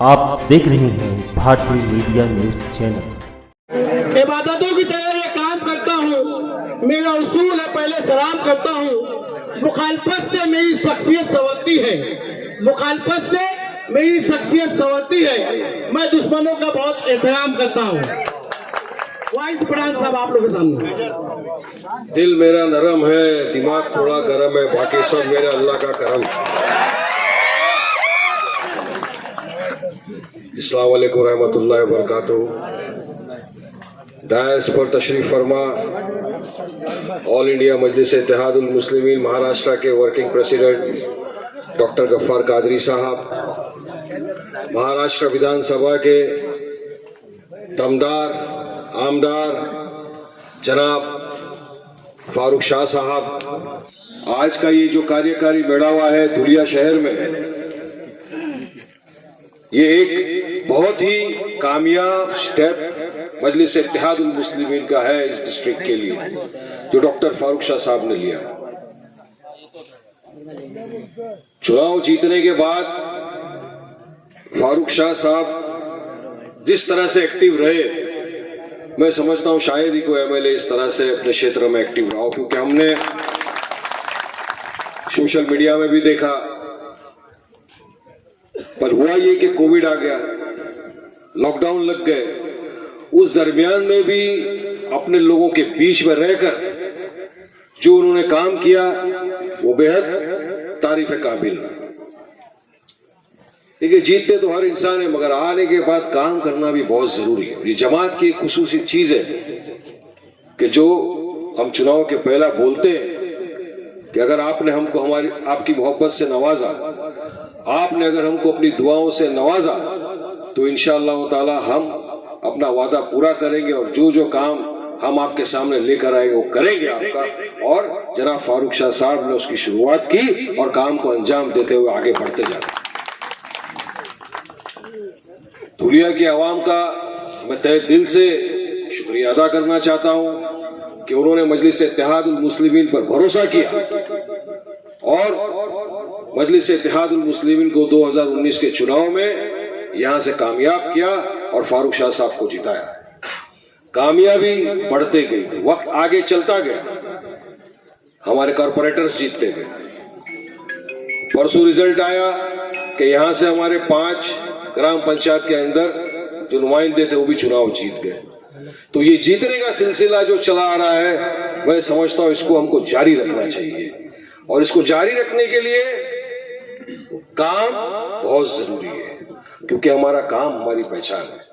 आप देख रहे हैं भारतीय मीडिया न्यूज चैनल। इबादतों की तरह ये काम करता हूँ, मेरा उसूल है पहले सलाम करता हूँ। मुखालफत से मेरी शख्सियत संवरती है, मुखालफत से मेरी शख्सियत संवरती है। मैं दुश्मनों का बहुत एहतराम करता हूँ। वाइस प्रधान साहब आप लोगों के सामने। दिल मेरा नरम है, दिमाग थोड़ा गरम है, बाकी सब मेरे अल्लाह का करम। अस्सलाम वालेकुम रहमतुल्लाहि व बरकातुहू। डायस पर तशरीफ फरमा ऑल इंडिया मजलिस इत्तेहादुल मुस्लिमीन महाराष्ट्र के working president doctor Gaffar Qadri Sahab, Maharashtra विधानसभा के दमदार आमदार जनाब फारूक शाह साहब, आज का ये जो कार्यकारी मेड़ावा है धुलिया शहर में, ये एक बहुत ही कामयाब स्टेप मजलिस इत्तेहादुल मुस्लिमीन का है इस डिस्ट्रिक्ट के लिए, जो डॉक्टर फारूक शाह साहब ने लिया। चुनाव जीतने के बाद फारूक शाह साहब जिस तरह से एक्टिव रहे, मैं समझता हूं शायद ही कोई एमएलए इस तरह से अपने क्षेत्र में एक्टिव रहा हो, क्योंकि हमने सोशल मीडिया में भी देखा। पर हुआ ये कि कोविड आ गया, लॉकडाउन लग गए, उस दरमियान में भी अपने लोगों के बीच में रहकर जो उन्होंने काम किया वो बेहद तारीफ काबिल। देखिए, जीतते तो हर इंसान है, मगर आने के बाद काम करना भी बहुत जरूरी है। ये जमात की एक खुसूसी चीज है कि जो हम चुनाव के पहला बोलते हैं कि अगर आपने हमको हमारी आपकी मोहब्बत से नवाजा, आपने अगर हमको अपनी दुआओं से नवाजा, तो इंशाअल्लाह ताला हम अपना वादा पूरा करेंगे और जो जो काम हम आपके सामने लेकर आएंगे वो करेंगे आपका। और जनाब फारूक शाह साहब ने उसकी शुरुआत की और काम को अंजाम देते हुए आगे बढ़ते जाते। धुलिया की आवाम का मैं तहे दिल से शुक्रिया अदा करना चाहता हूं कि उन्होंने मजलिस इत्तेहादुल मुस्लिमीन पर भरोसा किया और मजलिस इत्तेहादुल मुस्लिमीन को 2019 के चुनाव में यहां से कामयाब किया और फारूक शाह साहब को जिताया। कामयाबी बढ़ते गई, वक्त आगे चलता गया, हमारे कॉर्पोरेटर्स जीतते गए। परसों रिजल्ट आया कि यहां से हमारे 5 ग्राम पंचायत के अंदर जो नुमाइंदे थे वो भी चुनाव जीत गए। तो ये जीतने का सिलसिला जो चला आ रहा है, मैं समझता हूं इसको हमको जारी रखना चाहिए और इसको जारी रखने के लिए काम बहुत जरूरी है, क्योंकि हमारा काम हमारी पहचान है।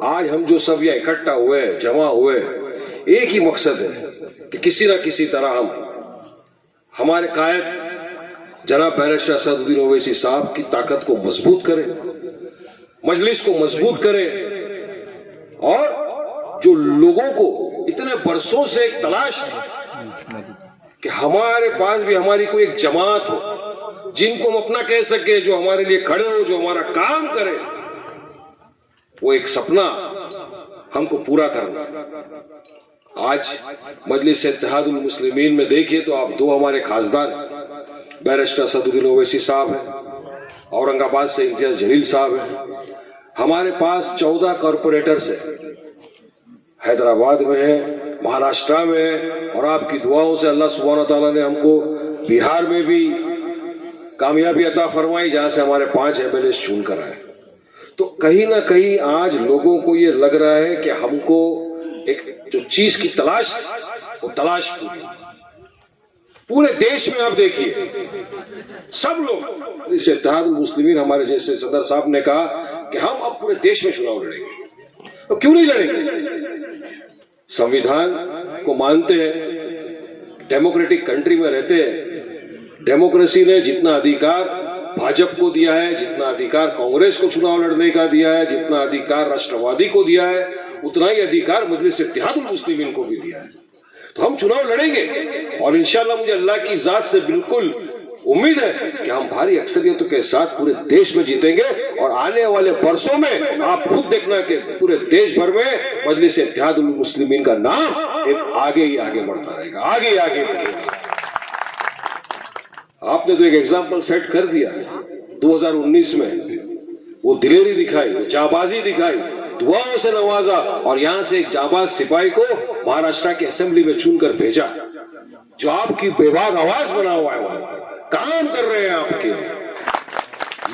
आज हम जो सब यहाँ इकट्ठा हुए, जमा हुए, एक ही मकसद है कि किसी ना किसी तरह हम हमारे कायद जनाब बैरिस्टर असदुद्दीन ओवैसी साहब की ताकत को मजबूत करें, मजलिस को मजबूत करें और जो लोगों को इतने बरसों से एक तलाश थी कि हमारे पास भी हमारी कोई एक जमात हो जिनको हम अपना कह सके, जो हमारे लिए खड़े हो, जो हमारा काम करे, वो एक सपना हमको पूरा करना। आज मजलिस इत्तेहादुल मुस्लिमीन में देखिए तो आप दो हमारे खासदार बैरिस्टर असदुद्दीन ओवैसी साहब हैं, औरंगाबाद से इम्तियाज जलील साहब हैं। हमारे पास 14 कॉर्पोरेटर्स हैं, हैदराबाद में है, महाराष्ट्र में है, और आपकी दुआओं से अल्लाह सुब्हान तआला ने हमको बिहार में भी कामयाबी अता फरमाई, जहां से हमारे 5 एमएलए चुन कर आए। तो कहीं ना कहीं आज लोगों को ये लग रहा है कि हमको एक जो चीज की तलाश, वो तलाश पूरे देश में। आप देखिए सब लोग, इस इत्तेहादुल मुस्लिमीन, हमारे जैसे सदर साहब ने कहा कि हम अब पूरे देश में चुनाव लड़ेंगे, तो क्यों नहीं लड़ेंगे? संविधान को मानते हैं, डेमोक्रेटिक कंट्री में रहते हैं। डेमोक्रेसी ने जितना अधिकार भाजपा को दिया है, जितना अधिकार कांग्रेस को चुनाव लड़ने का दिया है, जितना अधिकार राष्ट्रवादी को दिया है, उतना ही अधिकार मजलिस इत्तेहादुल मुस्लिमीन को भी दिया है। तो हम चुनाव लड़ेंगे और इंशाअल्लाह मुझे अल्लाह की जात से बिल्कुल उम्मीद है कि हम भारी अक्सरियतों के साथ पूरे देश में जीतेंगे। और आने वाले वर्षों में आप खुद देखना कि पूरे देश भर में मजलिस इत्तेहादुल मुस्लिमीन का नाम एक आगे ही आगे बढ़ता रहेगा, आगे ही आगे बढ़ेगा। आपने तो एक एग्जाम्पल सेट कर दिया 2019 में वो दिलेरी दिखाई, वो जाबाजी दिखाई, दुआओं से नवाजा और यहां से एक जाबाज सिपाही को महाराष्ट्र की असेंबली में चुनकर भेजा, जो आपकी बेबाक आवाज बना हुआ है, वहां काम कर रहे हैं आपके।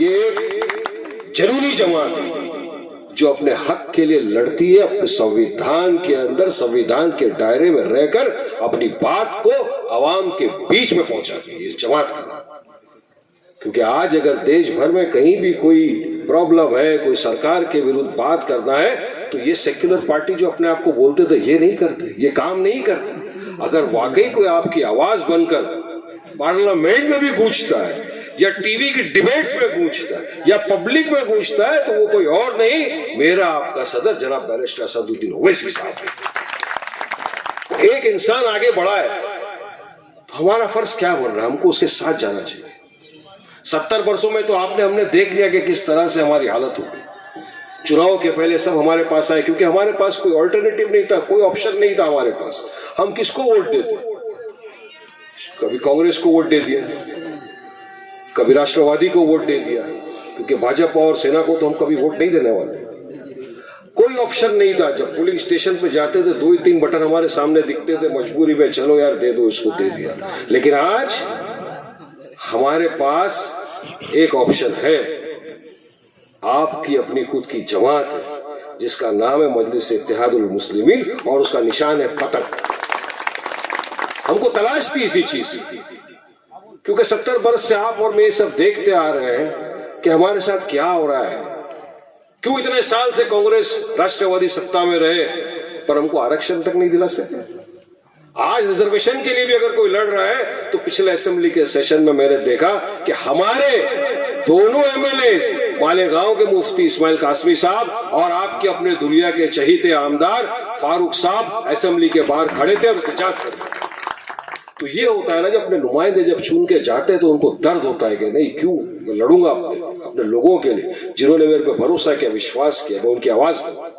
ये एक जरूरी जमात है जो अपने हक के लिए लड़ती है, अपने संविधान के अंदर, संविधान के दायरे में रहकर अपनी बात को आवाम के बीच में पहुंचाती है, इस जमात का। क्योंकि आज अगर देश भर में कहीं भी कोई प्रॉब्लम है, कोई सरकार के विरुद्ध बात करना है, तो ये सेक्युलर पार्टी जो अपने आप को बोलते थे, ये नहीं करते, ये काम नहीं करते। अगर वाकई कोई आपकी आवाज बनकर पार्लियामेंट में भी गूंजता है या टीवी की डिबेट्स में गूंजता है या पब्लिक में गूंजता है, तो वो कोई और नहीं, मेरा आपका सदर जनाब बैरिस्टर असदुद्दीन ओवैसी साहब है। एक इंसान आगे बढ़ा है तो हमारा फर्ज क्या बन रहा है, हमको उसके साथ जाना चाहिए। 70 वर्षों में तो हमने देख लिया कि किस तरह से हमारी हालत हो गई। चुनाव के पहले सब हमारे पास आए, क्योंकि हमारे पास कोई ऑल्टरनेटिव नहीं था, कोई ऑप्शन नहीं था हमारे पास। हम किसको वोट देते, कभी कांग्रेस को वोट दे दिया, कभी राष्ट्रवादी को वोट दे दिया, क्योंकि भाजपा और सेना को तो हम कभी वोट नहीं देने वाले। कोई ऑप्शन नहीं था। जब पोलिंग स्टेशन पे जाते थे 2-3 बटन हमारे सामने दिखते थे, मजबूरी में चलो यार दे दो, इसको दे दिया। लेकिन आज हमारे पास एक ऑप्शन है, आपकी अपनी खुद की जमात है जिसका नाम है मजलिस इत्तेहादुल मुस्लिमीन और उसका निशान है पतंग। हमको तलाश थी इसी चीज की, क्योंकि 70 वर्ष से आप और मैं सब देखते आ रहे हैं कि हमारे साथ क्या हो रहा है। क्यों इतने साल से कांग्रेस राष्ट्रवादी सत्ता में रहे पर हमको आरक्षण तक नहीं दिला सकते। आज रिजर्वेशन के लिए भी अगर कोई लड़ रहा है तो पिछले असेंबली के सेशन में मैंने देखा कि हमारे दोनों एमएलए मालेगांव के मुफ्ती इस्माइल कासमी साहब और आपके अपने दुनिया के चहीते आमदार फारूक साहब असेंबली के बाहर खड़े थे और इंतजार कर रहे। तो ये होता है ना, जब अपने नुमाइंदे जब चुन के जाते हैं तो उनको दर्द होता है कि नहीं, क्यों मैं लड़ूंगा अपने लोगों के लिए जिन्होंने मेरे पे भरोसा किया, विश्वास किया, मैं उनकी आवाज को।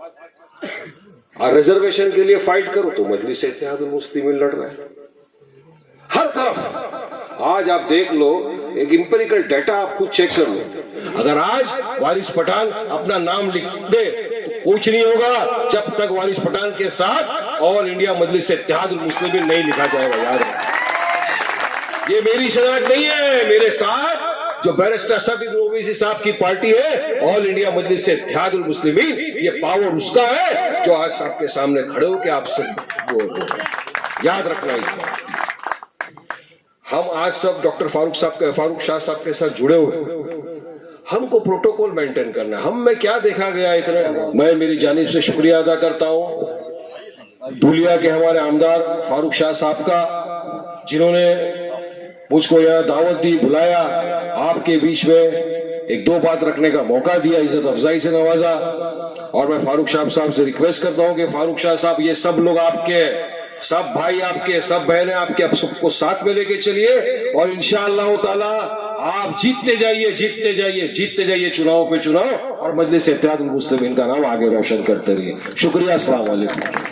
और रिजर्वेशन के लिए फाइट करो तो मजलिस इत्तेहादुल मुस्लिमीन लड़ रहा है हर तरफ। आज आप देख लो, एक इंपेरिकल डाटा आप खुद चेक कर लो। अगर आज वारिस पठान अपना नाम लिख दे तो कुछ नहीं होगा जब तक वारिस पठान के साथ ऑल इंडिया मजलिस इत्तेहादुल मुस्लिमीन नहीं लिखा जाएगा। यार ये मेरी शनाख्त नहीं है, मेरे साथ जो बैरिस्टर असदुद्दीन ओवैसी साहब की पार्टी है ऑल इंडिया मजलिस इत्तेहादुल मुस्लिमीन, ये पावर उसका है जो आज आपके सामने खड़े हो के आप सब याद रखना है। हम आज सब डॉक्टर फारूक शाह साहब के साथ जुड़े हुए, हमको प्रोटोकॉल मेंटेन करना है। हम में क्या देखा गया इतना, मैं मेरी जानिब से शुक्रिया अदा करता हूं धुलिया के हमारे आमदार फारूक शाह साहब का, जिन्होंने मुझको यह दावत दी, बुलाया, आपके बीच में एक दो बात रखने का मौका दिया, इज्जत अफजाई से नवाजा। और मैं फारूक शाह साहब से रिक्वेस्ट करता हूं कि फारूक शाह साहब, ये सब लोग आपके, सब भाई आपके, सब बहनें आपके, आप सबको साथ में लेके चलिए और इंशाअल्लाह ताला आप जीतते जाइए, जीतते जाइए, जीतते जाइए चुनाव पे चुनाव, और मजलिस इत्तेहादुल मुस्लिमीन का नाम आगे रोशन करते रहिए। शुक्रिया, अस्सलाम वालेकुम।